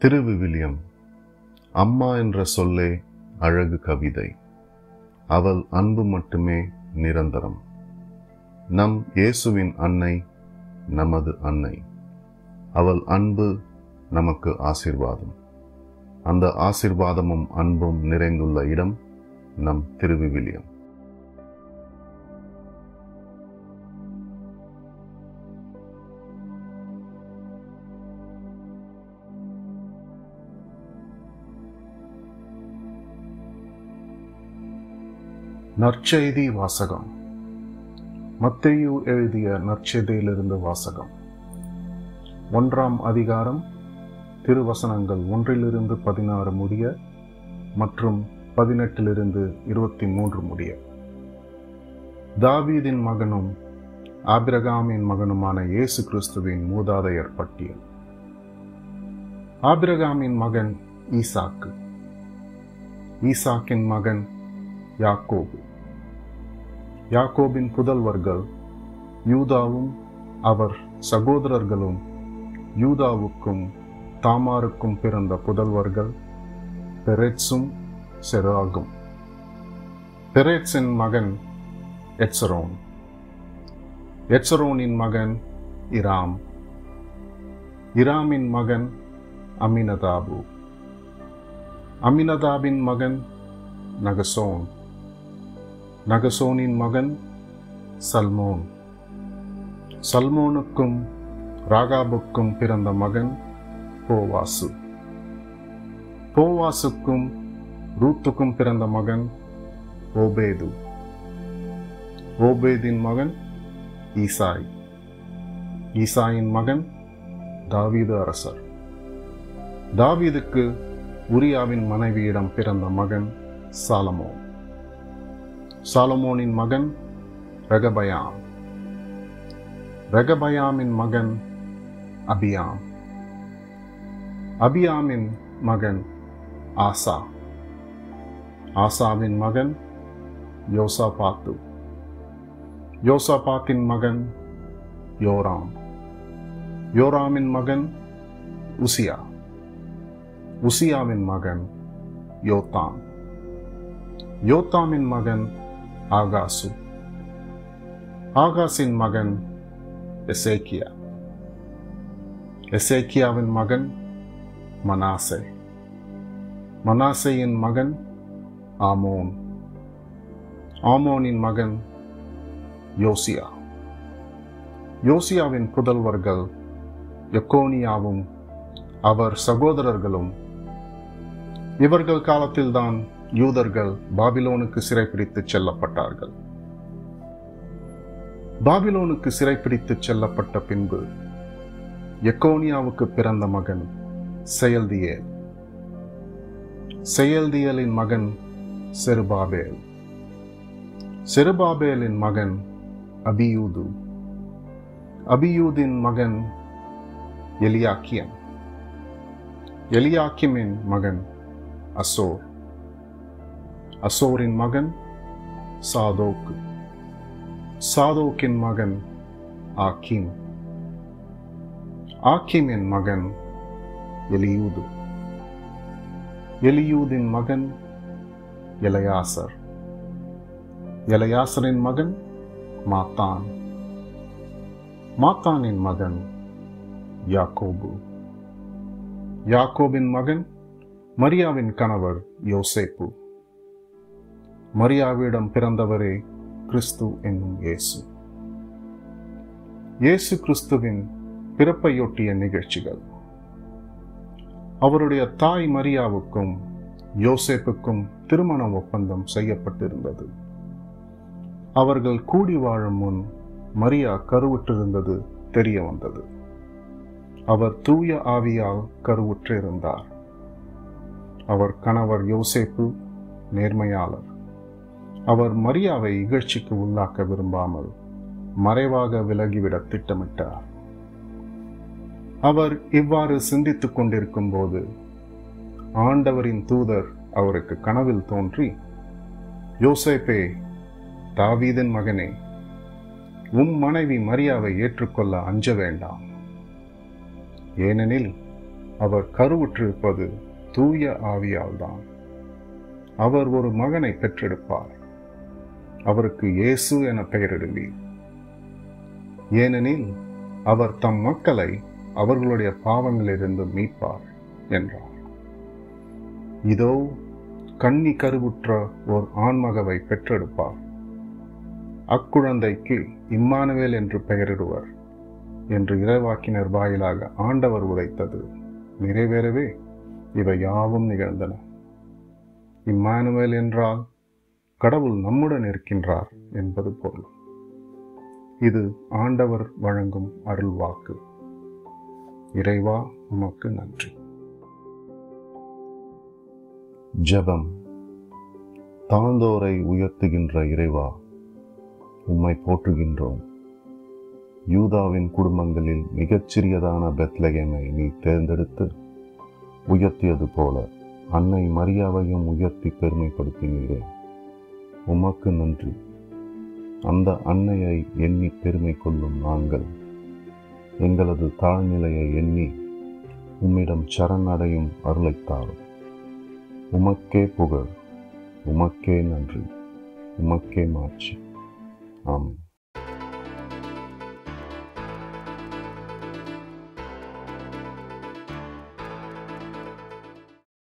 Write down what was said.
திருவிவிலியம். அம்மா என்ற சொல்லே அழகு கவிதை. அவள் அன்பு மட்டுமே நிரந்தரம். நம் இயேசுவின் அன்னை நமது அன்னை. அவள் அன்பு நமக்கு ஆசீர்வாதம். அந்த ஆசீர்வாதமும் அன்பும் நிறைந்துள்ள இடம் நம் திருவிவிலியம். நற்செய்தி வாசகம். மத்தேயு எழுதிய நற்செய்தியிலிருந்து வாசகம். 1ஆம் அதிகாரம், திருவசனங்கள் 1-16 முடிய மற்றும் 18-23 முடிய. தாவீதின் மகனும் ஆபிரகாமின் மகனுமான இயேசு கிறிஸ்துவின் மூதாதையர் பட்டியல். ஆபிரகாமின் மகன் ஈசாக்கு, ஈசாக்கின் மகன் யாக்கோபு. யாக்கோபின் புதல்வர்கள் யூதாவும் அவர் சகோதரர்களும். யூதாவுக்கும் தாமாருக்கும் பிறந்த புதல்வர்கள் பெரெட்சும் செராகும். பெரெட்சின் மகன் எட்சரோன், எட்சரோனின் மகன் இராம், இராமின் மகன் அமினதாபு, அமினதாபின் மகன் நகசோன், நகசோனின் மகன் சல்மோன், சல்மோனுக்கும் ராகாபுக்கும் பிறந்த மகன் போவாசு, போவாசுக்கும் ரூத்துக்கும் பிறந்த மகன் ஓபேது, ஓபேதின் மகன் ஈசாய், ஈசாயின் மகன் தாவீது அரசர். தாவீதுக்கு உரியாவின் மனைவியிடம் பிறந்த மகன் சாலமோன், சாலமோனின் மகன் ரெகபயாம், ரெகபயாமின் மகன் அபியாம், அபியாமின் மகன் ஆசா, ஆசாவின் மகன் யோசாபாத்து, யோசாபாத்தின் மகன் யோராம், யோராமின் மகன் உசியா, உசியாவின் மகன் யோத்தாம், யோத்தாமின் மகன் ஆகாசு, ஆகாசின் மகன் எசேக்கியா, எசேக்கியாவின் மகன் மனாசே, மனாசேயின் மகன் ஆமோன், ஆமோனின் மகன் யோசியா. யோசியாவின் புதல்வர்கள் எக்கோனியாவும் அவர் சகோதரர்களும். இவர்கள் காலத்தில்தான் யூதர்கள் பாபிலோனுக்கு சிறைப்பிடித்து செல்லப்பட்டார்கள். பாபிலோனுக்கு சிறைப்பிடித்து செல்லப்பட்ட பின்பு எக்கோனியாவுக்கு பிறந்த மகன் செயல்தியேல், செயல்தியலின் மகன் செருபாபேல், செருபாபேலின் மகன் அபியூது, அபியூதின் மகன் எலியாக்கியம், எலியாக்கிமின் மகன் அசோர், அசோரின் மகன் சாதோக்கு, சாதோக்கின் மகன் ஆக்கிம், ஆக்கிமின் மகன் எலியூது, எலியூதின் மகன் எலயாசர், எலயாசரின் மகன் மாத்தான், மாத்தானின் மகன் யாக்கோபு, யாக்கோபின் மகன் மரியாவின் கணவர் யோசேப்பு. மரியாவிடம் பிறந்தவரே கிறிஸ்து என்னும் இயேசு. இயேசு கிறிஸ்துவின் பிறப்பையொட்டிய நிகழ்ச்சிகள். அவருடைய தாய் மரியாவுக்கும் யோசேப்புக்கும் திருமண ஒப்பந்தம் செய்யப்பட்டிருந்தது. அவர்கள் கூடி வாழும் முன் மரியா கருவுற்றிருந்தது தெரிய வந்தது. அவர் தூய ஆவியால் கருவுற்றிருந்தார். அவர் கணவர் யோசேப்பு நேர்மையாளர். அவர் மரியாவை இகழ்ச்சிக்கு உள்ளாக்க விரும்பாமல் மறைவாக விலகிவிட திட்டமிட்டார். அவர் இவ்வாறு சிந்தித்துக் கொண்டிருக்கும் போது ஆண்டவரின் தூதர் அவருக்கு கனவில் தோன்றி, யோசேப்பே, தாவீதின் மகனே, மனைவி மரியாவை ஏற்றுக்கொள்ள அஞ்ச வேண்டாம். ஏனெனில் அவர் கருவுற்றிருப்பது தூய ஆவியால்தான். அவர் ஒரு மகனை பெற்றெடுப்பார். அவருக்கு இயேசு என பெயரிடுவீர். ஏனெனில் அவர் தம் மக்களை அவர்களுடைய பாவங்களிலிருந்து மீட்பார் என்றார். இதோ கன்னி கருவுற்ற ஓர் ஆண்மகவை பெற்றெடுப்பார். அக்குழந்தைக்கு இம்மானுவேல் என்று பெயரிடுவர் என்று இறைவாக்கினர் வாயிலாக ஆண்டவர் உரைத்தது நிறைவேறவே இவை யாவும் நிகழ்ந்தன. இம்மானுவேல் என்றால் கடவுள் நம்முடன் இருக்கின்றார் என்பது பொருள். இது ஆண்டவர் வழங்கும் அருள்வாக்கு. இறைவா, உமக்கு நன்றி. ஜெபம். தாழ்ந்தோரை உயர்த்துகின்ற இறைவா, உம்மை போற்றுகின்றோம். யூதாவின் குடும்பங்களில் மிகச்சிறியதான பெத்லகேமை நீ தேர்ந்தெடுத்து உயர்த்தியது போல அன்னை மரியாவையும் உயர்த்தி பெருமைப்படுத்தினீரே. உமக்கு நன்றி. அந்த அன்னையை எண்ணி பெருமை கொள்ளும் நாங்கள் எங்களது தாழ்நிலையை எண்ணி உம்மிடம் சரணடையும் அருளைத்தாரும். உமக்கே புகழ், உமக்கே நன்றி, உமக்கே மாட்சி. ஆமென்.